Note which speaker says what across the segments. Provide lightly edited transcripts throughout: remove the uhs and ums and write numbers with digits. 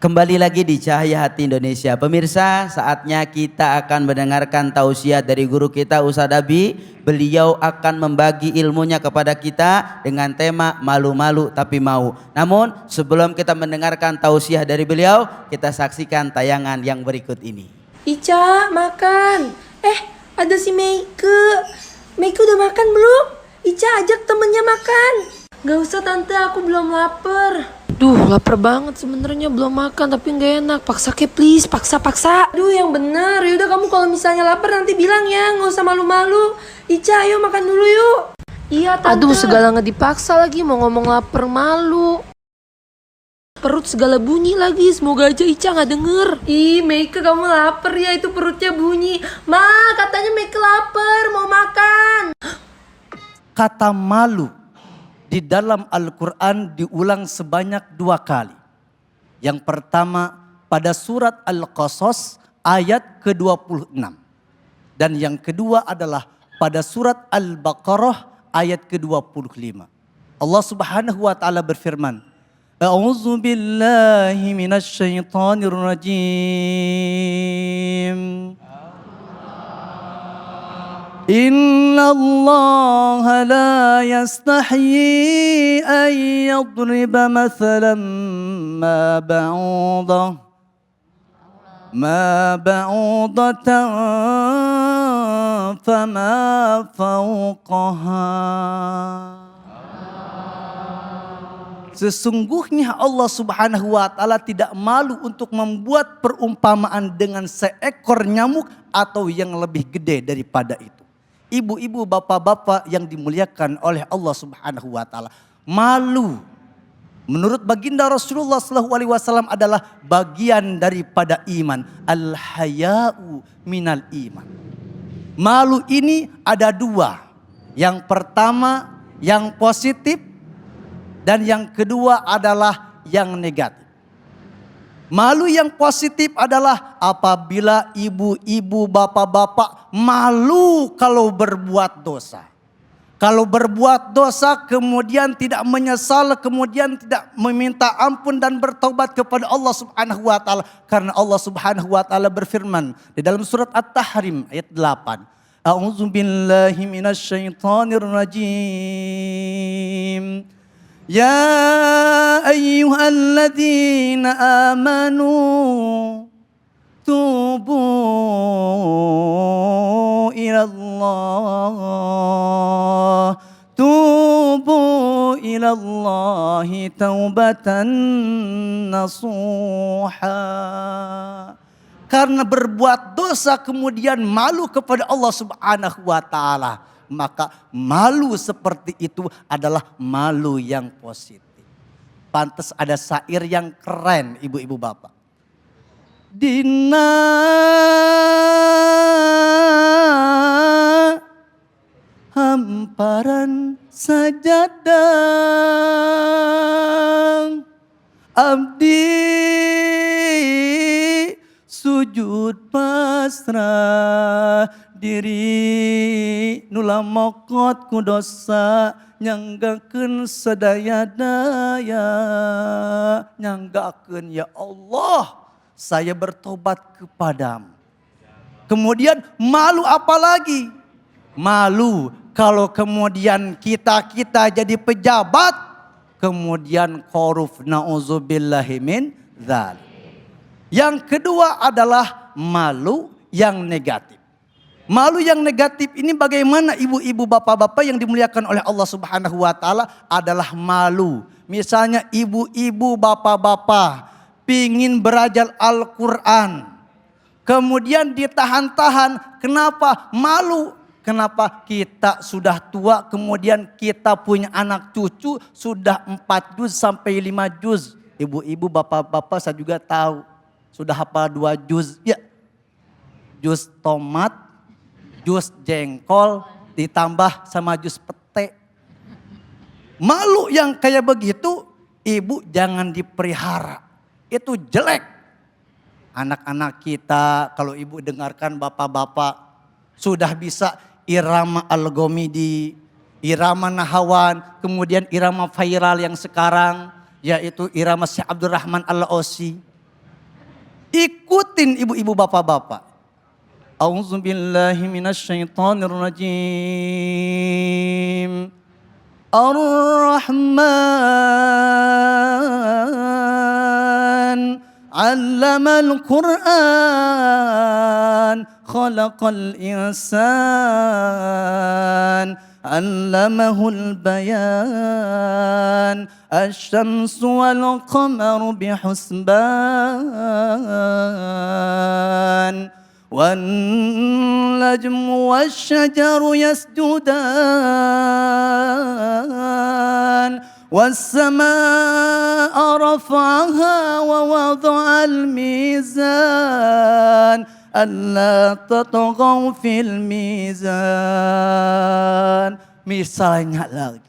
Speaker 1: Kembali lagi di Cahaya Hati Indonesia. Pemirsa, saatnya kita akan mendengarkan tausiah dari guru kita Ustadz Abi. Beliau akan membagi ilmunya kepada kita dengan tema malu-malu tapi mau. Namun sebelum kita mendengarkan tausiah dari beliau, kita saksikan tayangan yang berikut ini.
Speaker 2: Ica, makan. Ada si Meike. Meike udah makan belum? Ica ajak temennya makan. Gak usah tante, aku belum lapar. Duh, lapar banget sebenarnya, belum makan tapi nggak enak. Paksa ke please, paksa. Duh, yang bener. Yaudah kamu kalau misalnya lapar nanti bilang ya, nggak usah malu-malu. Ica, ayo makan dulu yuk. Iya tante. Aduh, segala nggak dipaksa lagi, mau ngomong lapar malu. Perut segala bunyi lagi, semoga aja Ica nggak denger. Ih, Meike kamu lapar ya, itu perutnya bunyi. Ma, katanya Meike lapar, mau makan.
Speaker 3: Kata malu di dalam Al-Quran diulang sebanyak 2 kali. Yang pertama pada surat Al-Qasas ayat ke-26. Dan yang kedua adalah pada surat Al-Baqarah ayat ke-25. Allah Subhanahu wa taala berfirman, A'udzu billahi minasy syaithanir rajim. Inna Allah la yastahyi an yadriba mathalan ma ba'udatan fama fawqaha. Sesungguhnya Allah Subhanahu wa taala tidak malu untuk membuat perumpamaan dengan seekor nyamuk atau yang lebih gede daripada itu. Ibu-ibu, bapak-bapak yang dimuliakan oleh Allah Subhanahu wa taala, malu menurut baginda Rasulullah SAW adalah bagian daripada iman. Al-haya'u minal iman. Malu ini ada 2. Yang pertama yang positif dan yang kedua adalah yang negatif. Malu yang positif adalah apabila ibu-ibu, bapak-bapak malu kalau berbuat dosa. Kalau berbuat dosa kemudian tidak menyesal, kemudian tidak meminta ampun dan bertobat kepada Allah Subhanahu wa taala. Karena Allah Subhanahu wa taala berfirman di dalam surat At-Tahrim ayat 8. A'udzu billahi minasy syaithanir rajim. Ya ayyuhalladzina amanu tubu ilallahi taubatan nasuha. Karena berbuat dosa kemudian malu kepada Allah Subhanahu wa taala, maka malu seperti itu adalah malu yang positif. Pantas ada syair yang keren, ibu-ibu bapak. Dina hamparan sajadah abdi sujud pasrah diri nula mokot ku dosa nyanggakeun sadaya daya, nyanggakeun ya Allah saya bertobat kepadamu. Kemudian malu apa lagi? Malu kalau kemudian kita jadi pejabat kemudian korup, na'udzubillahi min dzalik. Yang kedua adalah malu yang negatif. Malu yang negatif ini bagaimana ibu-ibu, bapak-bapak yang dimuliakan oleh Allah Subhanahu wa taala adalah malu. Misalnya ibu-ibu, bapak-bapak pingin belajar Al-Quran. Kemudian ditahan-tahan. Kenapa? Malu. Kenapa? Kita sudah tua, kemudian kita punya anak cucu sudah 4 juz sampai 5 juz. Ibu-ibu, bapak-bapak saya juga tahu. Sudah hafal 2 juz. Ya. Juz tomat, juz jengkol, ditambah sama juz pete. Malu yang kayak begitu, ibu jangan dipelihara. Itu jelek. Anak-anak kita, kalau ibu dengarkan bapak-bapak, sudah bisa irama al-Ghomidi, irama Nahawan, kemudian irama viral yang sekarang, yaitu irama Syekh Abdurrahman Al-Ausi. Ikutin ibu-ibu bapak-bapak. A'udzubillahi minasyaitonirrajim. Ar-Rahman 'allamal Qur'an khalaqal insan 'allamahul bayan asy-syamsu wal qamaru bihusban والنجم والشجر يسجدان والسماء رفعها ووضع الميزان ألا تطغوا في الميزان. Misalnya lagi,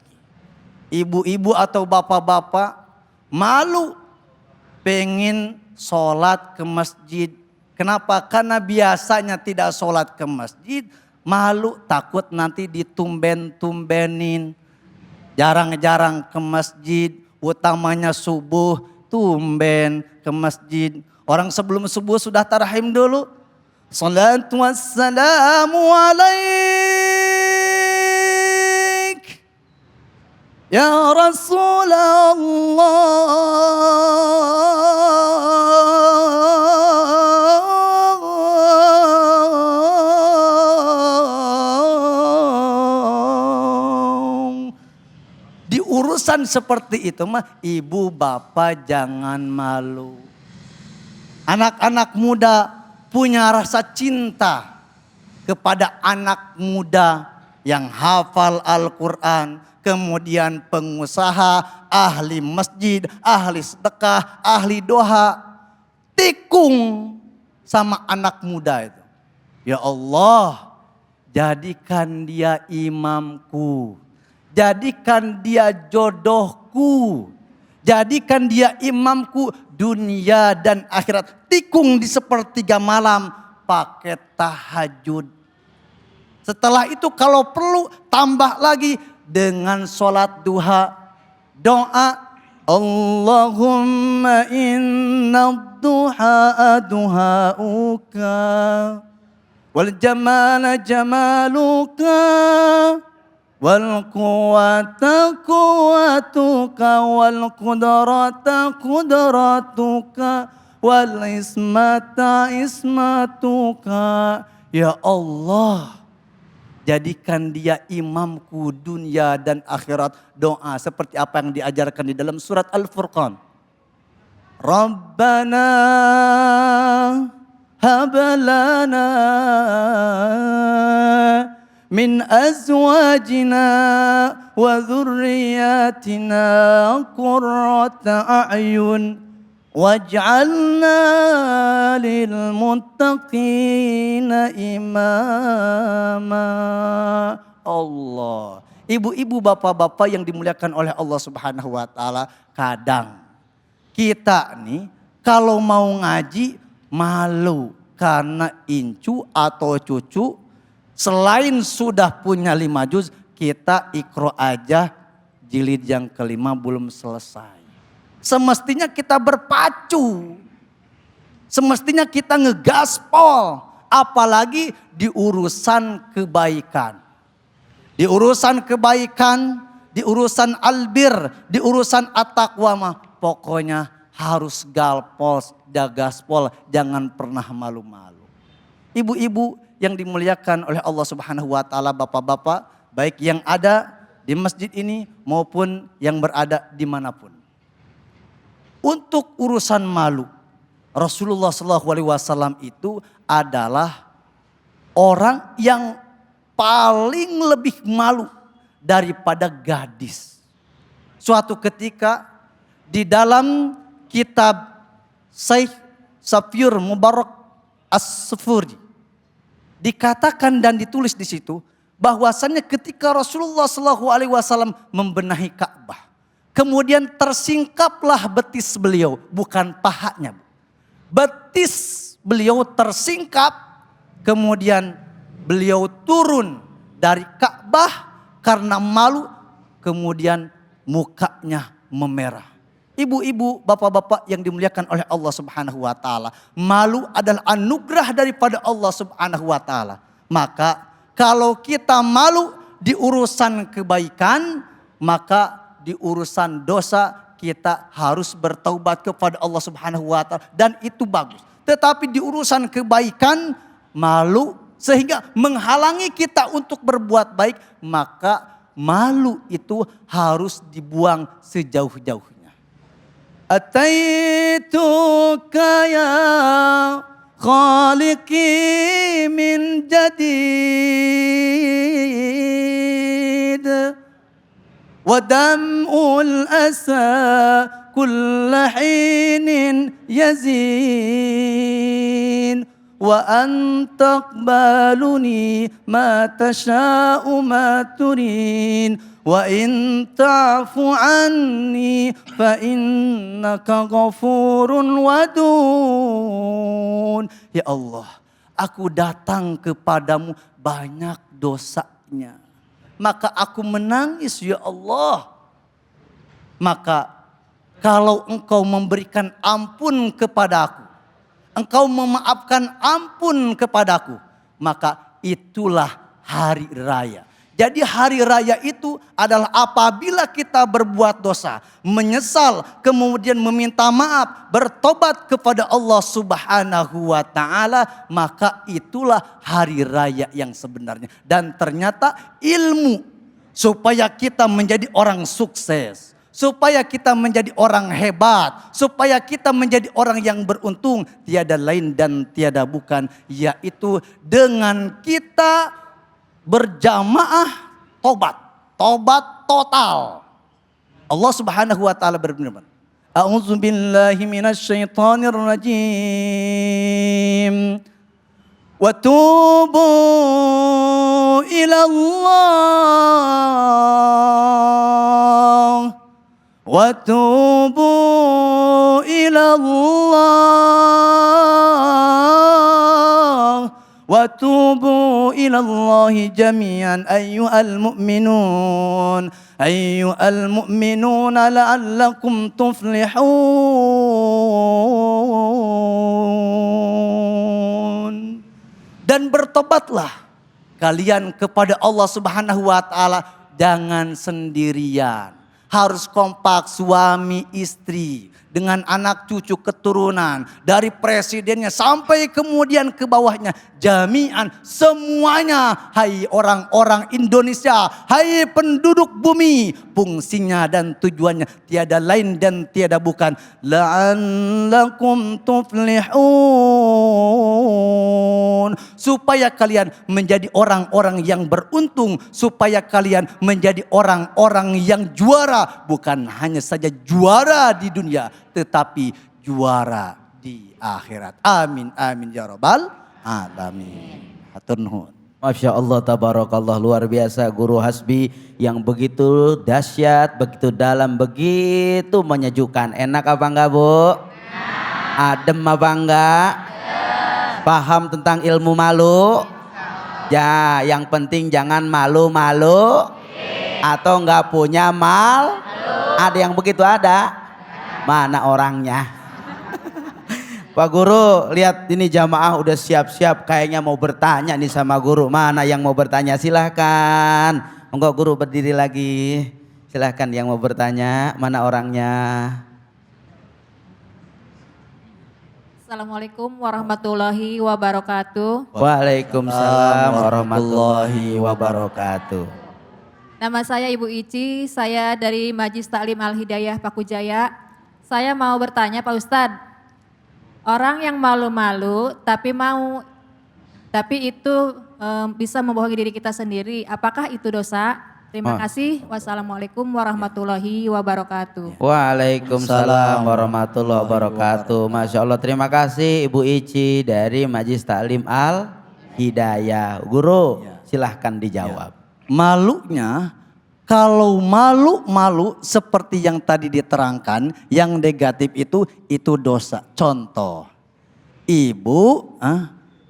Speaker 3: ibu-ibu atau bapak-bapak malu pengen sholat ke masjid. Kenapa? Karena biasanya tidak sholat ke masjid, malu takut nanti ditumben-tumbenin. Jarang-jarang ke masjid, utamanya subuh, tumben ke masjid. Orang sebelum subuh sudah tarahim dulu. Salatu wassalamu alaik ya Rasulullah. Urusan seperti itu mah ibu bapak jangan malu. Anak-anak muda punya rasa cinta kepada anak muda yang hafal Al-Quran. Kemudian pengusaha, ahli masjid, ahli sedekah, ahli doa. Tikung sama anak muda itu. Ya Allah, jadikan dia imamku. Jadikan dia jodohku. Jadikan dia imamku dunia dan akhirat. Tikung di sepertiga malam pakai tahajud. Setelah itu kalau perlu tambah lagi dengan sholat duha. Doa. Allahumma inna duha duhauka. Wal jamala jamaluka. Wal quwwata quwwatuka wal qudrata qudratuka wal ismata ismatuka. Ya Allah, jadikan dia imamku dunia dan akhirat. Doa seperti apa yang diajarkan di dalam surat Al-Furqan. Rabbana hablana min azwajina wa dhurriyyatina qurrata a'yun waj'alna lil muttaqina imama. Allah. Ibu-ibu, bapak-bapak yang dimuliakan oleh Allah Subhanahu wa taala, kadang kita nih kalau mau ngaji malu karena incu atau cucu selain sudah punya 5 juz, kita ikro aja jilid yang kelima belum selesai. Semestinya kita berpacu. Semestinya kita ngegaspol. Apalagi di urusan kebaikan. Di urusan kebaikan, di urusan albir, di urusan at-taqwa mah pokoknya harus gaspol, jangan pernah malu-malu. Ibu-ibu yang dimuliakan oleh Allah Subhanahu wa taala, bapak-bapak, baik yang ada di masjid ini maupun yang berada dimanapun. Untuk urusan malu, Rasulullah SAW itu adalah orang yang paling lebih malu daripada gadis. Suatu ketika di dalam kitab Syekh Safiyur Mubarak As-Sufuri dikatakan dan ditulis di situ bahwasannya ketika Rasulullah SAW membenahi Ka'bah, kemudian tersingkaplah betis beliau, bukan pahanya. Betis beliau tersingkap, kemudian beliau turun dari Ka'bah karena malu, kemudian mukanya memerah. Ibu-ibu, bapak-bapak yang dimuliakan oleh Allah Subhanahu wa taala, malu adalah anugerah daripada Allah Subhanahu wa taala. Maka kalau kita malu di urusan kebaikan, maka di urusan dosa kita harus bertaubat kepada Allah Subhanahu wa taala dan itu bagus. Tetapi di urusan kebaikan malu sehingga menghalangi kita untuk berbuat baik, maka malu itu harus dibuang sejauh-jauhnya. Ataituka ya khaliqi min jadid wa dam'ul asa kulla hinin yazin wa antaqbaluni ma tasha'u ma turin wa in ta'fu anni fa innaka ghafurun wadun. Ya Allah, aku datang kepadamu banyak dosanya, maka aku menangis ya Allah. Maka kalau engkau memberikan ampun kepadaku, engkau memaafkan ampun kepadaku, maka itulah hari raya. Jadi hari raya itu adalah apabila kita berbuat dosa, menyesal, kemudian meminta maaf, bertobat kepada Allah Subhanahu wa taala, maka itulah hari raya yang sebenarnya. Dan ternyata ilmu supaya kita menjadi orang sukses, supaya kita menjadi orang hebat, supaya kita menjadi orang yang beruntung, tiada lain dan tiada bukan, yaitu dengan kita berjamaah tobat total. Allah Subhanahu wa taala berfirman, A'udzu billahi minasyaitonir rajim. Wa tubu ila Allah. Wa tubu ila Allah. Wa tubu ila Allah jami'an ayyuhal mu'minun la'allakum tuflihun. Dan bertobatlah kalian kepada Allah Subhanahu wa taala, jangan sendirian. Harus kompak suami istri dengan anak cucu keturunan, dari presidennya sampai kemudian ke bawahnya, jami'an semuanya. Hai orang-orang Indonesia, hai penduduk bumi, fungsinya dan tujuannya tiada lain dan tiada bukan, la'allakum tuflihun, supaya kalian menjadi orang-orang yang beruntung, supaya kalian menjadi orang-orang yang juara, bukan hanya saja juara di dunia, tetapi juara di akhirat. Amin amin ya rabbal alamin. Hatur nuhun.
Speaker 1: Masya Allah, tabarakallah, luar biasa Guru Hasbi yang begitu dahsyat, begitu dalam, begitu menyejukkan. Enak apa enggak Bu? Adem apa enggak? Paham tentang ilmu malu? Ya, yang penting jangan malu-malu atau enggak punya mal. Ada yang begitu ada? Mana orangnya? Pak Guru, lihat ini jamaah udah siap-siap kayaknya mau bertanya nih sama Guru. Mana yang mau bertanya? Silahkan. Monggo Guru berdiri lagi. Silahkan yang mau bertanya. Mana orangnya?
Speaker 4: Assalamualaikum warahmatullahi wabarakatuh.
Speaker 1: Waalaikumsalam warahmatullahi wabarakatuh.
Speaker 4: Nama saya Ibu Ici, saya dari Majlis Taklim Al-Hidayah Pakujaya. Saya mau bertanya Pak Ustadz, orang yang malu-malu tapi itu bisa membohongi diri kita sendiri, apakah itu dosa? Terima kasih. Wassalamualaikum warahmatullahi wabarakatuh.
Speaker 1: Waalaikumsalam warahmatullahi wabarakatuh. Masya Allah, terima kasih Ibu Ici dari Majlis Taklim Al-Hidayah. Guru, silahkan dijawab.
Speaker 3: Malunya, kalau malu-malu seperti yang tadi diterangkan, yang negatif itu dosa. Contoh, ibu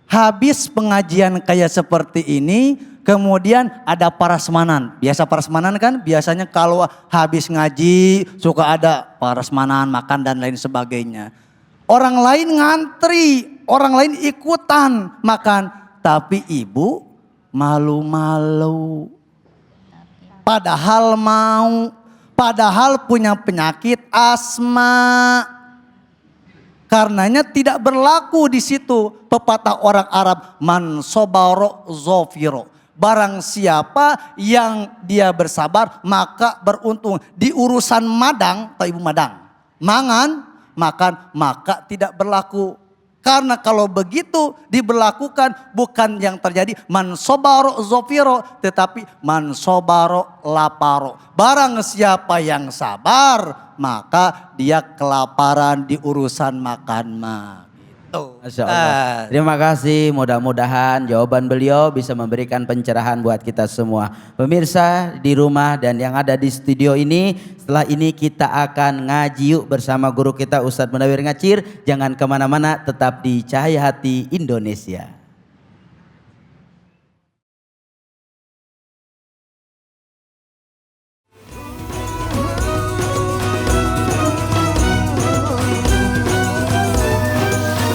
Speaker 3: habis pengajian kayak seperti ini, kemudian ada prasmanan. Biasa prasmanan kan biasanya kalau habis ngaji suka ada prasmanan, makan dan lain sebagainya. Orang lain ngantri, orang lain ikutan makan. Tapi ibu malu-malu. Padahal mau, padahal punya penyakit asma. Karenanya tidak berlaku di situ pepatah orang Arab, man sobaro zofiro. Barang siapa yang dia bersabar maka beruntung. Di urusan madang atau ibu madang, mangan, makan, maka tidak berlaku. Karena kalau begitu diberlakukan bukan yang terjadi man sobaro zofiro, tetapi man sobaro laparo. Barang siapa yang sabar maka dia kelaparan di urusan makan mah.
Speaker 1: Masya Allah. Terima kasih, mudah-mudahan jawaban beliau bisa memberikan pencerahan buat kita semua. Pemirsa di rumah dan yang ada di studio ini, setelah ini kita akan ngaji yuk bersama guru kita Ustadz Munawir Ngacir. Jangan kemana-mana, tetap di Cahaya Hati Indonesia.